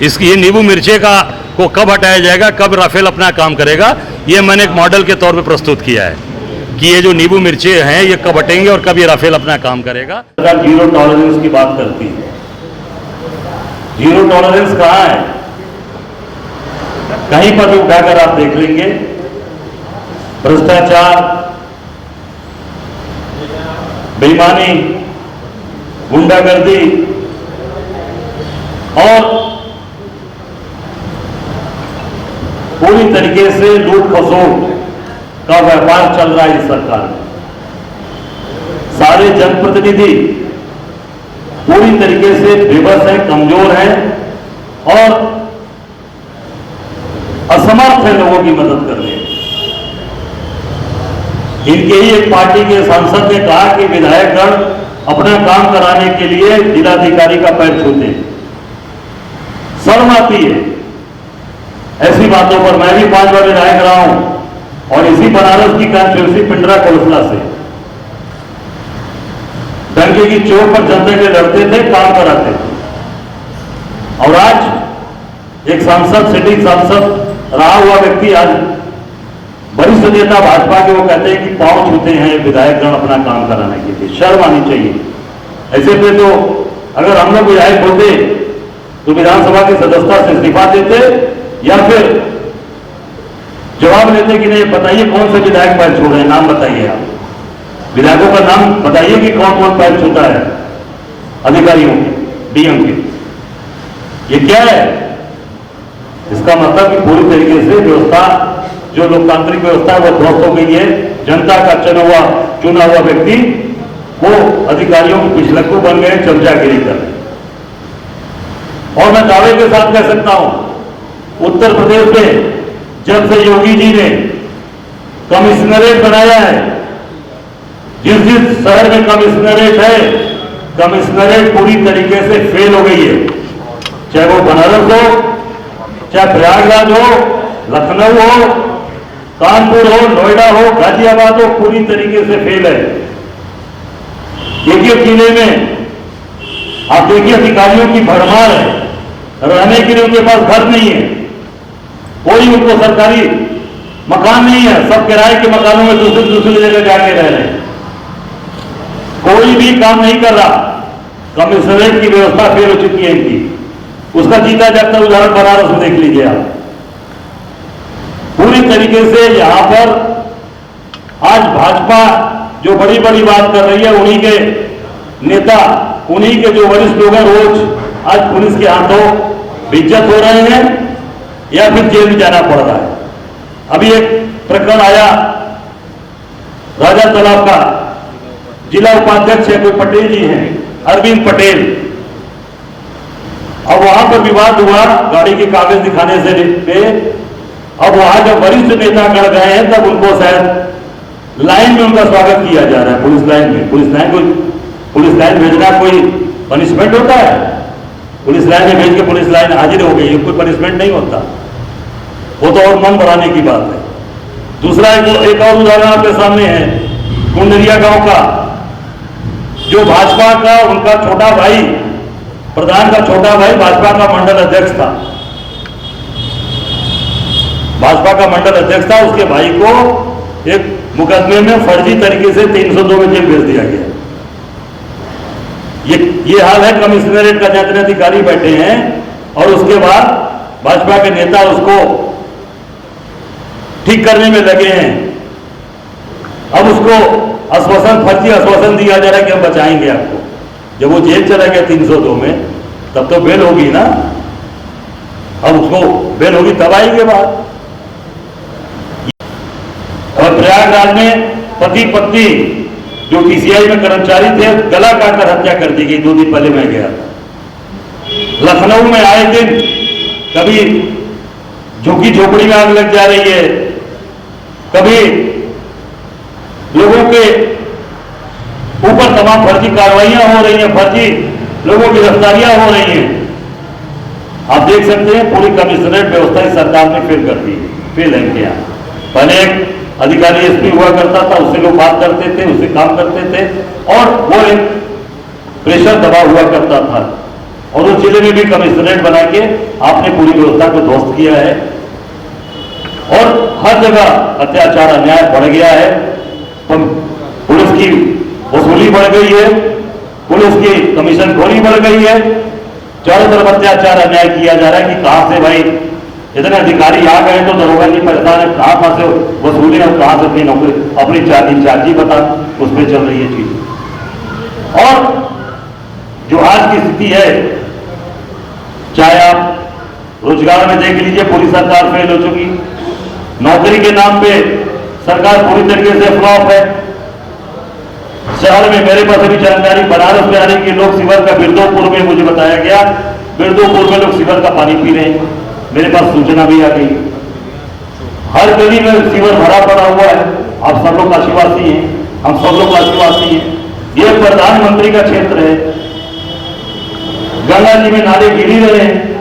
इसकी ये नींबू मिर्चे का को कब हटाया जाएगा, कब राफेल अपना काम करेगा, ये मैंने एक मॉडल के तौर पे प्रस्तुत किया है कि ये जो नींबू मिर्चे हैं ये कब हटेंगे और कब ये राफेल अपना काम करेगा। सरकार जीरो टॉलरेंस की बात करती है, जीरो टॉलरेंस कहाँ है? कहीं पर भी उठाकर आप देख लेंगे, भ्रष्टाचार, बेईमानी, गुंडागर्दी और पूरी तरीके से लूट खसोट का व्यापार चल रहा है इस सरकार में। सारे जनप्रतिनिधि पूरी तरीके से बेबस हैं, कमजोर हैं और असमर्थ हैं लोगों की मदद करने। इनके ही एक पार्टी के सांसद ने कहा कि विधायकगण अपना काम कराने के लिए जिलाधिकारी का पैर छूते हैं। शर्म आती है ऐसी बातों पर। मैं भी 5 बार विधायक रहा हूं और इसी बनारस की कॉन्स्टिट्यूंसी पिंडरा कोलसला से डंके की चोट पर जनता के लड़ते थे, काम कराते थे। और आज एक सांसद, सिटिंग सांसद रहा हुआ व्यक्ति, आज वरिष्ठ नेता भाजपा के, वो कहते हैं कि पांव छूते हैं विधायकगण अपना काम कराने के लिए। शर्म आनी चाहिए। ऐसे पे तो अगर हम लोग विधायक होते तो विधानसभा की सदस्यता से इस्तीफा देते या फिर जवाब लेते कि नहीं बताइए कौन से विधायक पैर छू रहे हैं, नाम बताइए। आप विधायकों का नाम बताइए कि कौन कौन पैर छूता है अधिकारियों के, डीएम के। ये क्या है? इसका मतलब कि पूरी तरीके से व्यवस्था, जो लोकतांत्रिक व्यवस्था है वो ध्वस्त हो गई है। जनता का चुना हुआ व्यक्ति वो अधिकारियों के पिछलक्कू बन गए, चमचागिरी कर रहे। और मैं दावे के साथ कह सकता हूं, उत्तर प्रदेश में जब से योगी जी ने कमिश्नरेट बनाया है, जिस जिस शहर में कमिश्नरेट है, कमिश्नरेट पूरी तरीके से फेल हो गई है। चाहे वो बनारस हो, चाहे प्रयागराज हो, लखनऊ हो, कानपुर हो, नोएडा हो, गाजियाबाद हो, पूरी तरीके से फेल है। एक जिले में आप देखिए अधिकारियों की भरमार है, रहने के लिए उनके पास घर नहीं है, कोई उनको सरकारी मकान नहीं है, सब किराए के मकानों में दूसरी जगह जाके रह रहे हैं, कोई भी काम नहीं कर रहा। कमिश्नरेट की व्यवस्था फेल हो चुकी है इनकी। उसका जीता जागता उदाहरण बनारस में देख लीजिए आप। पूरी तरीके से यहां पर आज भाजपा जो बड़ी बड़ी बात कर रही है, उन्हीं के नेता, उन्हीं के जो वरिष्ठ लोग हैं, रोज आज पुलिस के हाथों बेइज्जत हो रहे हैं या फिर जेल में जाना पड़ रहा है। अभी एक प्रकरण आया राजा तालाब का, जिला उपाध्यक्ष है कोई पटेल जी हैं, अरविंद पटेल। अब वहां पर विवाद हुआ गाड़ी के कागज दिखाने से पे। अब वहां जब वरिष्ठ नेता कर गए हैं तब उनको शायद लाइन में उनका स्वागत किया जा रहा है, पुलिस लाइन में। पुलिस लाइन भेजना कोई पनिशमेंट होता है? पुलिस लाइन में भेज के पुलिस लाइन हाजिर हो गई, कोई पनिशमेंट नहीं होता, वो तो और मन बढ़ाने की बात है। दूसरा एक और उदाहरण आपके सामने है, कुंडलिया गांव का, जो भाजपा का उनका छोटा भाई, प्रधान का छोटा भाई भाजपा का मंडल अध्यक्ष था, भाजपा का मंडल अध्यक्ष था, उसके भाई को एक मुकदमे में फर्जी तरीके से 302 में जेल भेज दिया गया। ये हाल है कमिश्नरेट का, जितने अधिकारी बैठे हैं और उसके बाद भाजपा के नेता उसको ठीक करने में लगे हैं। अब उसको फर्जी आश्वासन दिया जा रहा है कि हम बचाएंगे आपको। जब वो जेल चला गया 302 में, तब तो बेल होगी ना, अब उसको बेल होगी तब आएंगे बात। और प्रयागराज में पति पत्नी जो टीसीआई में कर्मचारी थे, गला काटकर हत्या कर दी गई। 2 दिन पहले मैं गया था। लखनऊ में आए दिन कभी झुग्गी झोपड़ी में आग लग जा रही है, कभी लोगों के ऊपर तमाम फर्जी कार्रवाइयां हो रही हैं, फर्जी लोगों की गिरफ्तारियां हो रही हैं। आप देख सकते हैं पूरी कमिश्नरेट व्यवस्था इस सरकार ने फेल कर दी, फेल है इनके यहाँ। पहले एक अधिकारी एसपी हुआ करता था, उससे लोग बात करते थे, उससे काम करते थे और वो एक प्रेशर दबा हुआ करता था और उस जिले में भी कमिश्नरेट बना के आपने पूरी व्यवस्था को ध्वस्त किया है और हर जगह अत्याचार अन्याय बढ़ गया है। पुलिस की वसूली बढ़ गई है, पुलिस की कमीशन खोरी बढ़ गई है, चारों तरफ अत्याचार अन्याय किया जा रहा है कि कहां से भाई इतने अधिकारी आ गए तो दरोगा जी परेशान है, कहां से वसूली और कहां से अपनी नौकरी अपनी इंचार्जी बता, उस पर चल रही है चीज। और जो आज की स्थिति है, चाहे आप रोजगार में देख लीजिए, पूरी सरकार फेल हो चुकी, नौकरी के नाम पे सरकार पूरी तरीके से फ्लॉप है। शहर में मेरे पास अभी जानकारी बनारस में आ रही कि लोग सीवर का बिरदोपुर में, मुझे बताया गया बिरदोपुर में लोग सीवर का पानी पी रहे हैं, मेरे पास सूचना भी आ गई। हर गली में सीवर भरा पड़ा हुआ है। आप सब लोग काशीवासी हैं, हम सब लोग काशीवासी हैं, ये प्रधानमंत्री का क्षेत्र है, गंगा जी में नाले गिर ही रहे हैं।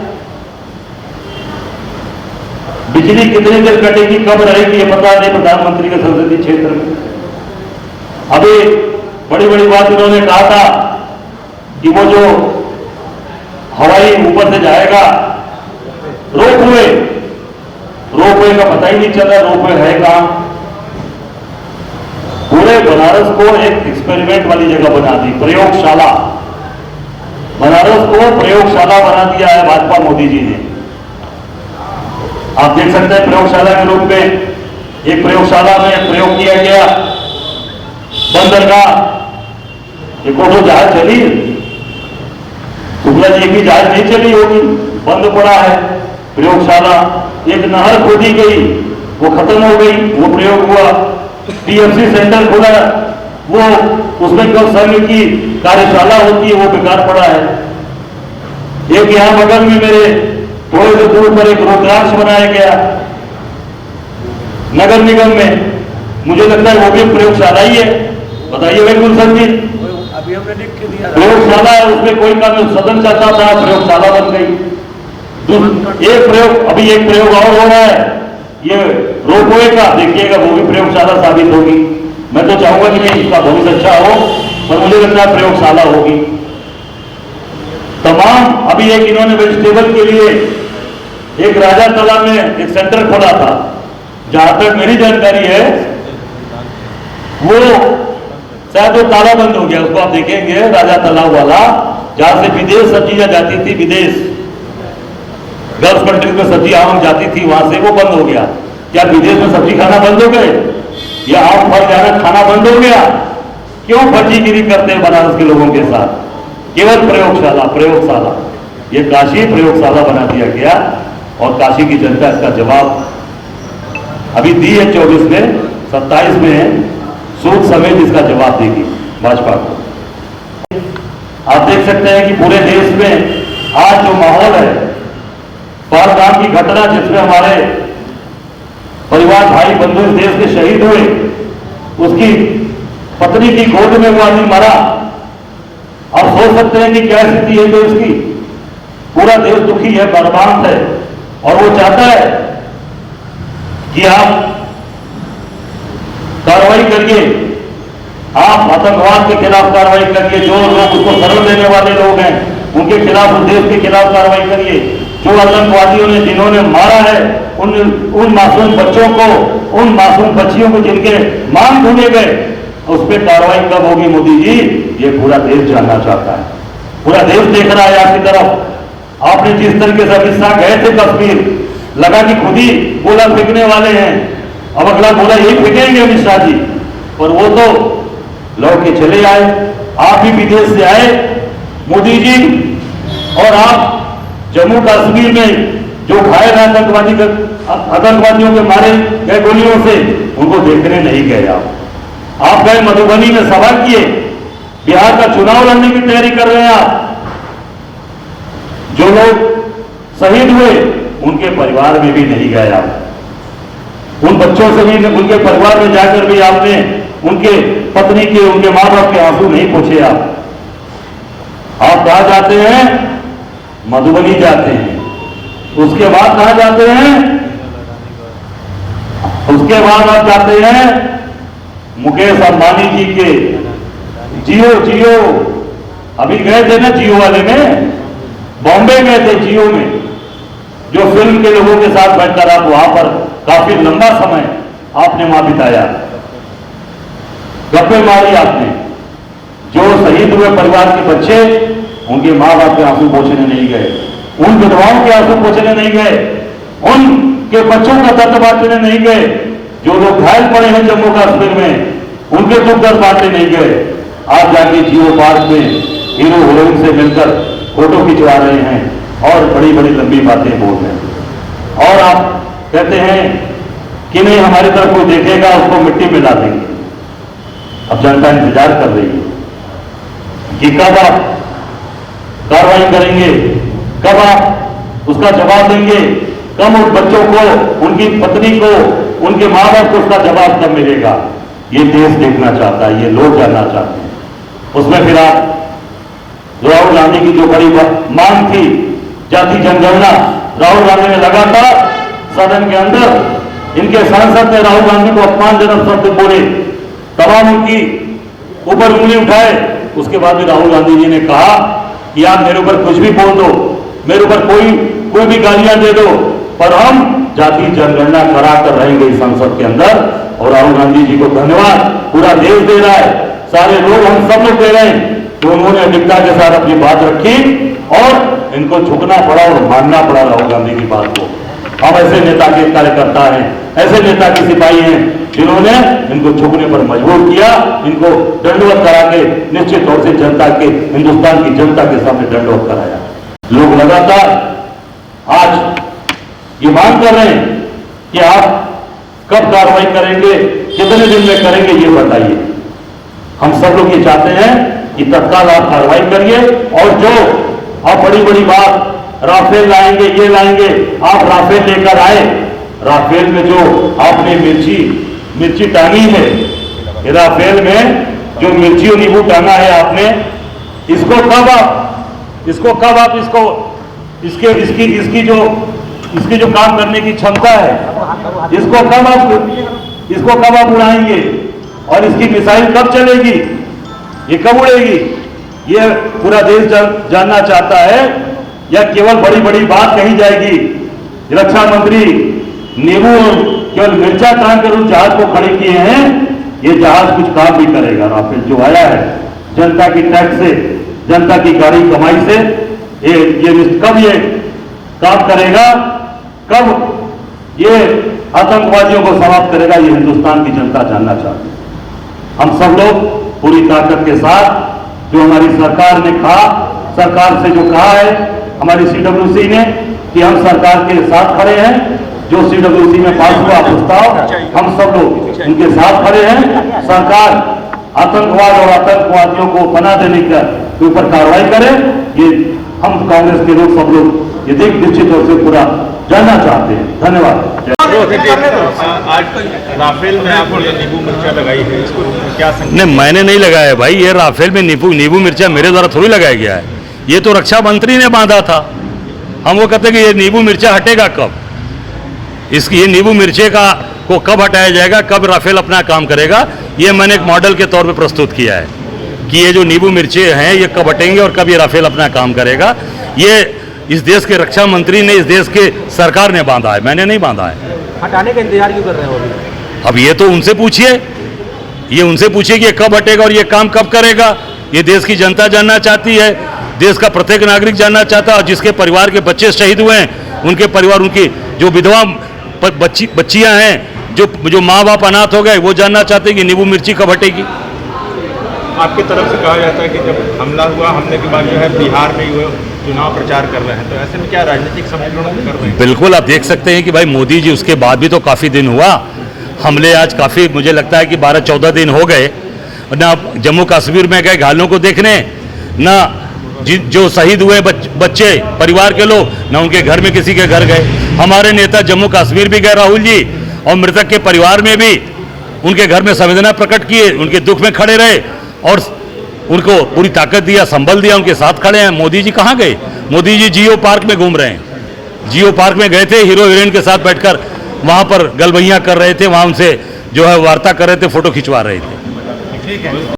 बिजली कितनी देर कटेगी, कब रहेगी, ये पता नहीं प्रधानमंत्री के संसदीय क्षेत्र में। अभी बड़ी बड़ी बात उन्होंने कहा था कि वो जो हवाई ऊपर से जाएगा रोपवे का पता ही नहीं चल रहा, रोपवे है कहां। पूरे बनारस को एक एक्सपेरिमेंट वाली जगह बना दी, प्रयोगशाला, बनारस को प्रयोगशाला बना दिया है भाजपा मोदी जी ने। आप देख सकते हैं प्रयोगशाला के रूप में एक प्रयोगशाला में प्रयोग किया गया बंदरगाह, एक ऑटो जहाज चली, शुक्ला जी की जहाज नहीं चली होगी, बंद पड़ा है प्रयोगशाला। एक नहर खोदी गई, वो खत्म हो गई, वो प्रयोग हुआ। टीएफसी सेंटर खुला, वो उसमें कल संघ की कार्यशाला होती है, वो बेकार पड़ा है। एक यहां बगल में मेरे थोड़े से दूर पर एक रुद्राक्ष बनाया गया नगर निगम में, मुझे लगता है वो भी प्रयोगशाला ही है। बताइए भाई गुलशन जी, अभी हमने लिख के दिया प्रयोगशाला है, उसमें कोई काम सदन चलता था, प्रयोगशाला बन गई। एक प्रयोग, अभी एक प्रयोग और हो रहा है, ये रोपवे का, देखिएगा वो भी प्रयोगशाला साबित होगी। मैं तो चाहूंगा कि नहीं इसका भविष्य अच्छा हो, पर मुझे लगता है प्रयोगशाला होगी। तमाम अभी एक इन्होंने वेजिटेबल के लिए एक राजा तालाब में एक सेंटर खोला था, जहां तक मेरी जानकारी है वो शायद वो ताला बंद हो गया, उसको आप देखेंगे राजा तालाब वाला, जहां से विदेश सब्जियां जाती थी, विदेश गल्फ कंट्रीज में सब्जी आम जाती थी, वहां से वो बंद हो गया। क्या विदेश में सब्जी खाना बंद हो गए या आम फल जाना खाना बंद हो गया? क्यों फर्जीगिरी करते हैं बनारस के लोगों के साथ? केवल प्रयोगशाला प्रयोगशाला, ये काशी प्रयोगशाला बना दिया गया और काशी की जनता इसका जवाब अभी दी है। 24 में 27 में सूद समेत इसका जवाब देगी भाजपा को। आप देख सकते हैं कि पूरे देश में आज जो माहौल है, पहलगाम की घटना जिसमें हमारे परिवार भाई बंधु इस देश के शहीद हुए, उसकी पत्नी की गोद में वो आदमी मरा। आप सोच सकते हैं कि क्या स्थिति है देश की। पूरा देश दुखी है, बर्बाद है और वो चाहता है कि आप कार्रवाई करिए, आप आतंकवाद के खिलाफ कार्रवाई करिए, जो लोग उसको शरण देने वाले लोग हैं उनके खिलाफ, उस देश के खिलाफ कार्रवाई करिए। जो आतंकवादियों ने जिन्होंने मारा है उन मासूम बच्चों को, उन मासूम बच्चियों को जिनके मांग भूले गए, उस पर कार्रवाई कब होगी मोदी जी? ये पूरा देश जानना चाहता है, पूरा देश देख रहा है आपकी तरफ। आपने जिस तरीके से अमित शाह गए थे कश्मीर, लगा कि खुद ही गोला फेंकने वाले हैं, अब अगला गोला यही फेंकेंगे अमित शाह जी, पर वो तो लौट के चले आए। आप भी विदेश से आए मोदी जी, और आप जम्मू कश्मीर में जो घायल आतंकवादियों के मारे गए गोलियों से, उनको देखने नहीं गए। आप गए मधुबनी में सभा किए, बिहार का चुनाव लड़ने की तैयारी कर रहे हैं आप। जो लोग शहीद हुए उनके परिवार में भी नहीं गए आप, उन बच्चों से भी, उनके परिवार में जाकर भी आपने उनके पत्नी के, उनके मां बाप के आंसू नहीं पूछे। आप कहां जाते हैं? मधुबनी जाते हैं। उसके बाद कहां जाते हैं? उसके बाद आप जाते हैं मुकेश अंबानी जी के जियो। अभी गए थे ना जियो वाले में, बॉम्बे गए थे जियो में, जो फिल्म के लोगों के साथ बैठकर आप वहां पर काफी लंबा समय आपने वहां बिताया, गप्पे मारी आपने। जो शहीद हुए परिवार के बच्चे, उनके मां बाप के आंसू पोंछने नहीं गए, उन विधवाओं के आंसू पोंछने नहीं गए, उनके बच्चों का दर्द बांटने नहीं गए, जो लोग घायल पड़े हैं जम्मू कश्मीर में, उनके दुख दर्द बांटने नहीं गए। आप जाके जियो पार्क में हीरो हीरोइन से मिलकर फोटो खिंचवा रहे हैं और बड़ी बड़ी लंबी बातें बोल रहे हैं, और आप कहते हैं कि नहीं हमारी तरफ कोई देखेगा उसको मिट्टी में ला देंगे। अब जनता इंतजार कर रही है कि कब आप कार्रवाई करेंगे, कब आप उसका जवाब देंगे, कब उन बच्चों को, उनकी पत्नी को, उनके मां बाप को उसका जवाब कब मिलेगा। ये देश देखना चाहता है, ये लोग जानना चाहते हैं। उसमें फिर आप राहुल गांधी की जो बड़ी मांग थी जाति जनगणना, राहुल गांधी ने लगातार सदन के अंदर इनके सांसद ने राहुल गांधी को अपमानजनक शब्द बोले, तमाम उनकी ऊपर उंगली उठाए। उसके बाद भी राहुल गांधी जी ने कहा कि आप मेरे ऊपर कुछ भी बोल दो, मेरे ऊपर कोई भी गालियां दे दो, पर हम जाति जनगणना करा कर रहेंगे इस संसद के अंदर। और राहुल गांधी जी को धन्यवाद पूरा देश दे रहा है, सारे लोग, हम सब लोग दे रहे हैं कि उन्होंने अडिगता के साथ अपनी बात रखी और इनको झुकना पड़ा और मानना पड़ा राहुल गांधी की बात को। हम ऐसे नेता के कार्यकर्ता हैं, ऐसे नेता के सिपाही हैं जिन्होंने इनको झुकने पर मजबूर किया, इनको दंडवत करा के निश्चित तौर से जनता के, हिंदुस्तान की जनता के सामने दंडवत कराया। लोग लगातार आज ये मांग कर रहे हैं कि आप कब कार्रवाई करेंगे, कितने दिन में करेंगे, ये बताइए। हम सब लोग ये चाहते हैं कि तत्काल आप कार्रवाई करिए, और जो आप बड़ी बड़ी बात राफेल लाएंगे, ये लाएंगे, आप राफेल लेकर आए, राफेल में जो आपने मिर्ची टांगी है, राफेल में जो मिर्ची और नींबू टांगा है आपने, इसको कब आप इसकी जो काम करने की क्षमता है, इसको कब आप उड़ाएंगे, और इसकी मिसाइल कब चलेगी, ये कब उड़ेगी, ये पूरा देश जानना चाहता है। या केवल बड़ी बड़ी बात कही जाएगी। रक्षा मंत्री नींबू और केवल मिर्चा टांग कर उस जहाज को खड़े किए हैं, ये जहाज कुछ काम भी करेगा। राफेल जो आया है जनता की टैक्स से, जनता की गाड़ी कमाई से, कब ये काम करेगा, कब ये आतंकवादियों को समाप्त करेगा, ये हिंदुस्तान की जनता जानना चाहती है। हम सब लोग पूरी ताकत के साथ, जो हमारी सरकार ने कहा, सरकार से जो कहा है हमारी CWC ने कि हम सरकार के साथ खड़े हैं, जो CWC में पास हुआ प्रस्ताव, हम सब लोग उनके साथ खड़े हैं। सरकार आतंकवाद और आतंकवादियों को पनाह देने के ऊपर कार्रवाई करे, ये हम कांग्रेस के लोग सब लोग ये देख निश्चित तौर से पूरा जानना चाहते हैं। धन्यवाद। आज राफेल में आपने नींबू मिर्चा लगाई है, इसको क्या नहीं, मैंने नहीं लगाया भाई। ये राफेल में नींबू मिर्चा मेरे द्वारा थोड़ी लगाया गया है, ये तो रक्षा मंत्री ने बांधा था। हम वो कहते हैं कि ये नींबू मिर्चा हटेगा कब, ये नींबू मिर्चे को कब हटाया जाएगा, कब राफेल अपना काम करेगा, ये मैंने एक मॉडल के तौर पे प्रस्तुत किया है कि ये जो नींबू मिर्चे हैं ये कब हटेंगे और कब ये राफेल अपना काम करेगा। ये इस देश के रक्षा मंत्री ने, इस देश के सरकार ने बांधा है, मैंने नहीं बांधा है। हटाने का इंतजार क्यों कर रहे हो अभी? अब ये तो उनसे पूछिए, कि ये कब हटेगा और ये काम कब करेगा। ये देश की जनता जानना चाहती है, देश का प्रत्येक नागरिक जानना चाहता है। और जिसके परिवार के बच्चे शहीद हुए हैं, उनके परिवार, उनकी जो विधवा बच्चियां हैं, जो माँ बाप अनाथ हो गए, वो जानना चाहते हैं कि नींबू मिर्ची कब हटेगी। आपकी तरफ से कहा जाता है कि जब हमला हुआ, हमले के बाद जो है बिहार में ही चुनाव प्रचार कर रहे हैं, तो ऐसे में क्या राजनीतिक समीकरण कर रहे हैं? बिल्कुल, आप देख सकते हैं कि भाई मोदी जी, उसके बाद भी तो काफ़ी दिन हुआ हमले, आज काफ़ी मुझे लगता है कि 12-14 दिन हो गए ना। जम्मू कश्मीर में गए घायलों को देखने, ना जो शहीद हुए बच्चे परिवार के लोग, ना उनके घर में किसी के घर गए। हमारे नेता जम्मू कश्मीर भी गए, राहुल जी, और मृतक के परिवार में भी उनके घर में संवेदना प्रकट किए, उनके दुख में खड़े रहे और उनको पूरी ताकत दिया, संबल दिया, उनके साथ खड़े हैं। मोदी जी कहाँ गए? मोदी जी जियो पार्क में घूम रहे हैं। जियो पार्क में गए थे, हीरो हीरोइन के साथ बैठकर वहाँ पर गलबैयाँ कर रहे थे, वहाँ उनसे जो है वार्ता कर रहे थे, फोटो खिंचवा रहे थे। ठीक है।